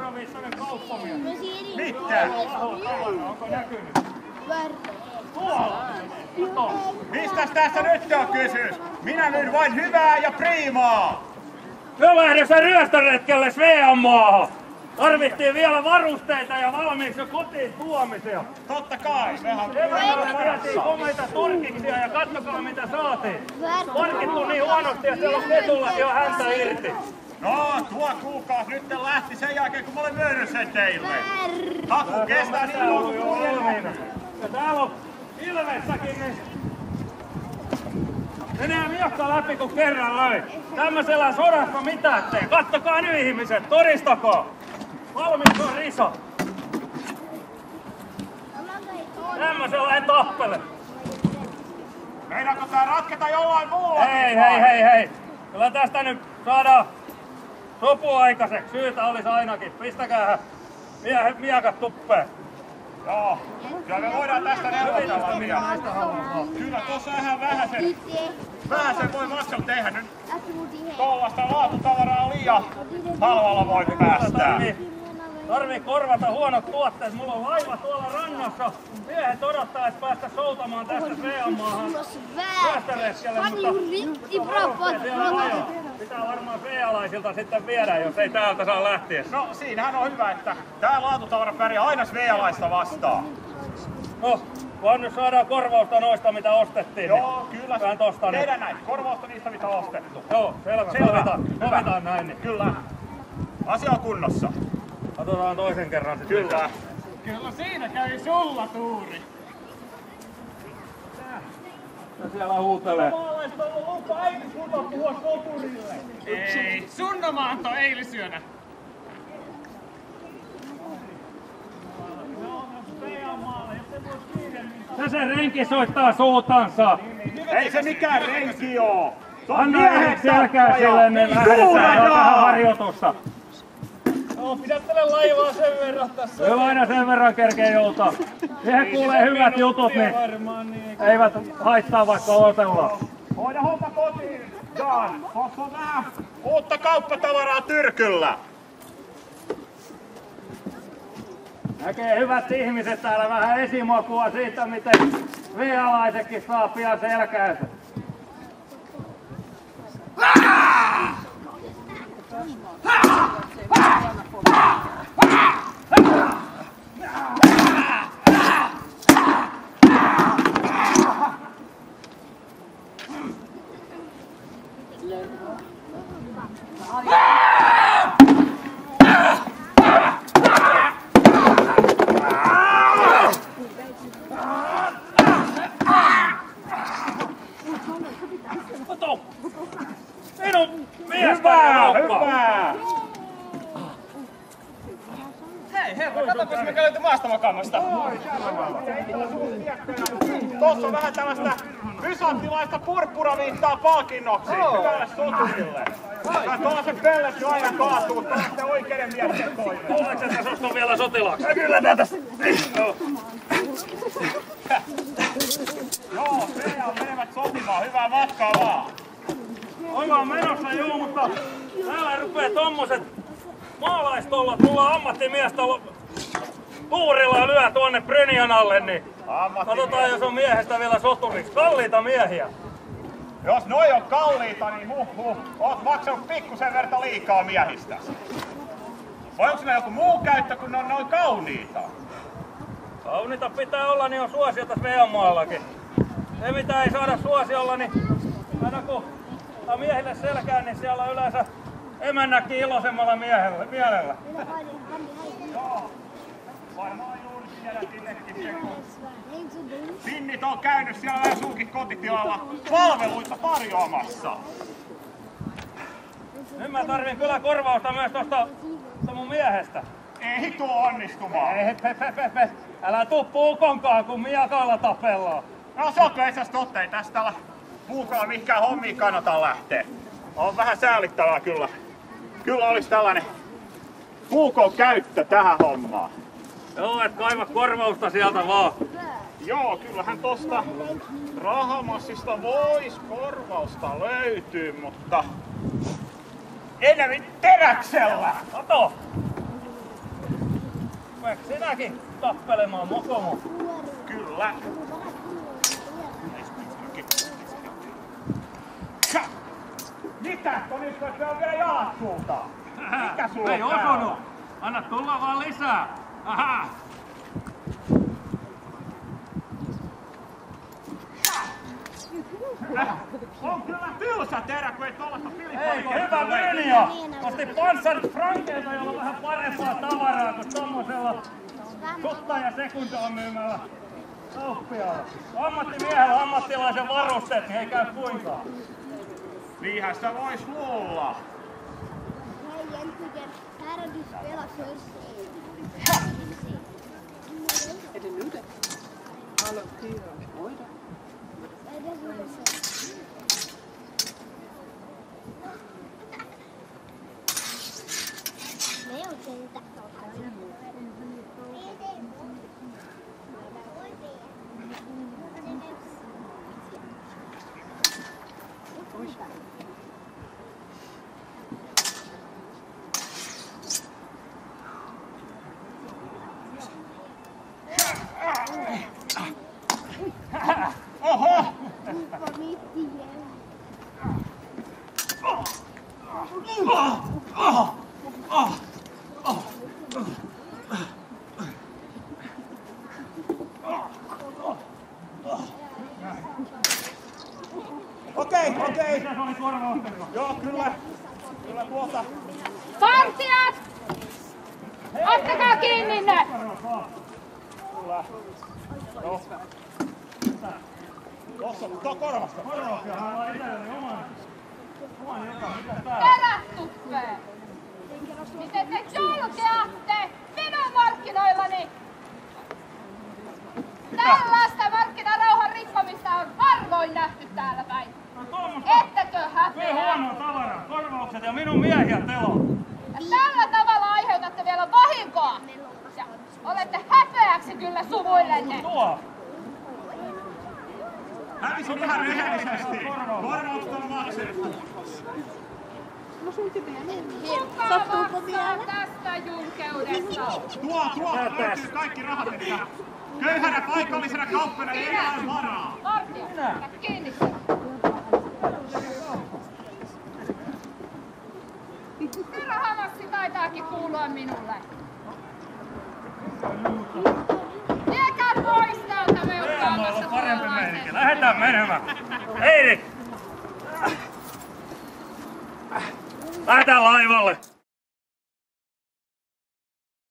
Purpuraviissainen kauppamies. Mitä? Onko näkynyt? Tuolla! Mistäs tässä nyt on kysymys? Minä myyn vain hyvää ja priimaa! Me lähdössä ryöstöretkelle Sveanmaahan. Tarvittiin vielä varusteita ja valmiiksi jo kotiin tuomisia. Totta kai, mehän vietiin komeita turkiksia ja katsokaa mitä saatiin. Parkittu niin huonosti, että siellä on ketullakin jo häntä irti. No, tuo kuukausi nyt lähti sen jälkeen, kun mä olen myynyt sen teille. Haku kestää niin valmiina. Ja täällä on Ilvessäkin, niin menee miekka läpi kun kerran löi. Tämmöisellä sodassa mitä ettei. Kattokaa nyt ihmiset, todistakaa. Valmiiksi on risa. Tämmöisellä en tappele. Meinaako tää ratketa jollain muulla? Hei. Kyllä tästä nyt saadaan sopu aikaiseksi. Syytä olisi ainakin. Pistäkäähän miekat tuppeen. Joo, kyllä me voidaan tästä neuvotella vielä. Kyllä tuossa ihan vähäsen voi maksaa tehdä nyt. Tollasta laatutavaraa liian halvalla voi päästää. Tarvii korvata huonot tuotteet. Mulla on laiva tuolla rannassa. Miehet odottaa, että päästä soutamaan tästä Sveanmaahan ryöstöretkelle, mutta pitää varmaan svealaisilta sitten viedä, jos ei täältä saa lähteä. No siinähän on hyvä, että tää laatutavara pärjää aina svealaista vastaan. No, vaan nyt saadaan korvausta noista mitä ostettiin. Joo, niin kyllä. Tosta tehdään näin. Korvausta niistä mitä on ostettu. Joo, selvä. Sovitaan näin. Niin. Kyllä. Asia on kunnossa. Katsotaan toisen kerran sitten. Kyllä. Kyllä siinä kävi sulla tuuri. Ja siellä huutelee. Suomalaista on ollut lupa äiti sulta puhua soturille. Ei, sun omaanto eilisyönä. Se renki soittaa suutansa. Ei se mikään renki oo. Anna miehet selkää sille, niin lähdetään vähän harjoitusta. No, pidättele laivaa sen verran tässä. Kyllä aina sen verran kerkee joutaa. Siihen kuulee hyvät jutut, niin eivät haittaa vaikka otellaan. Hoida homma kotiin, Jan. Tuossa on vähän uutta kauppatavaraa tyrkyllä. Näkee hyvät ihmiset täällä vähän esimakua siitä, miten svealaisetkin saa pian selkäänsä. Hyvä! Hei herra, katsopis mikä löytyi maastamakannosta. Tuossa on vähän tällaista bysanttilaista purppuraviittaa palkinnoksi hyvälle soturille. Tuollaisen pelletti aina kaatuu, tästä oikeiden miesten toimeen. Oletko että susta on vielä sotilaaksi? Kyllä tätä. Joo, Svea menevät sotimaan. Hyvää matkaa vaan. Ollaan menossa joo, mutta täällä rupee tommoset maalaistollat. Mulla on ammattimies tuurilla lyö tuonne Brynjan alle, niin katsotaan jos on miehestä vielä soturiksi. Kalliita miehiä. Jos noi on kalliita, niin oot maksanut pikkusen verta liikaa miehistä. Vai onko ne joku muu käyttö, kun ne on noin kauniita? Kauniita pitää olla, niin on suosiota Sveanmaallakin. Se mitä ei saada suosiolla, niin aina kun miehille selkään, niin siellä on yleensä emännäkin iloisemmalla mielellä. Joo, varmaan juuri tiedätillekin se, kun Finnit on käynyt siellä vähän sunkin kotitilalla palveluita tarjoamassa. Nyt mä tarvin kyllä korvausta myös tosta mun miehestä. Ei tuo onnistumaan. Ei, älä tuu puukonkaan, kun miakalla tapellaan. No se on kyllä itse asiassa totta, ei tästä puukolla mihinkään hommiin kannata lähteä. On vähän säälittävää kyllä. Kyllä olisi tällainen puukon käyttö tähän hommaan. Joo, et kaiva korvausta sieltä vaan. Joo, kyllähän tosta rahamassista vois korvausta löytyy, mutta enemmän teräksellä. Kato! Rupeeks sinäkin tappelemaan mokomo? Kyllä. Mitä? Olisiko se on vielä jalat sulta? Mikä sulla ei on osunut. Anna tulla vaan lisää. Aha. On kyllä tylsä terä, kun ei tollasta Eikö hyvä Brynja? Osti Panzer Frankelta, jolla on vähän parempaa tavaraa kuin tommosella sutta ja sekundaa myymällä kauppiaalla. Ammattimiehellä ammattilaisen varusteet, niin ei käy kuinkaan. Niinhän sitä vois luulla. Hej, egentligen, här har du spelat först. Är det nu det? Halv 4. Oj då. Vad är det som är så? Nej, okej, inte. Oho! Vad mitt igen. Okei. Joo, kyllä. Kyllä tuolta. Vartijat! Ottakaa kiinni ne! Kyllä. Joo. Tuossa, tuo korvasta. Korvauksia on itselleni oman joka. Mitä tää? Terät tuppee! Miten te julkeatte minun markkinoillani? Tällaista markkinarauhan rikkomista on harvoin nähty täällä päin. No tommosta. Ettekö Kyllä häpeä? huonoa tavaraa. Korvaukset ja minun miehiä teloo. Ja tällä tavalla aiheutatte vielä vahinkoa. Ja olette häpeäksi kyllä suvuillenne. Tuo. Hävisin ihan rehellisesti. Korvaukset on maksettu. Kuka maksaa tästä julkeudesta? Tuo löytyy kaikki rahat, että köyhänä paikallisena kauppana ei enää ole varaa. Vartija, pidä kiinni. Kyllä hamassi taitaakin kuulua minulle. Viekää pois täältä meuhkaamassa Parempi meininki. Lähdetään menemään. Heidi! Lähdetään laivalle.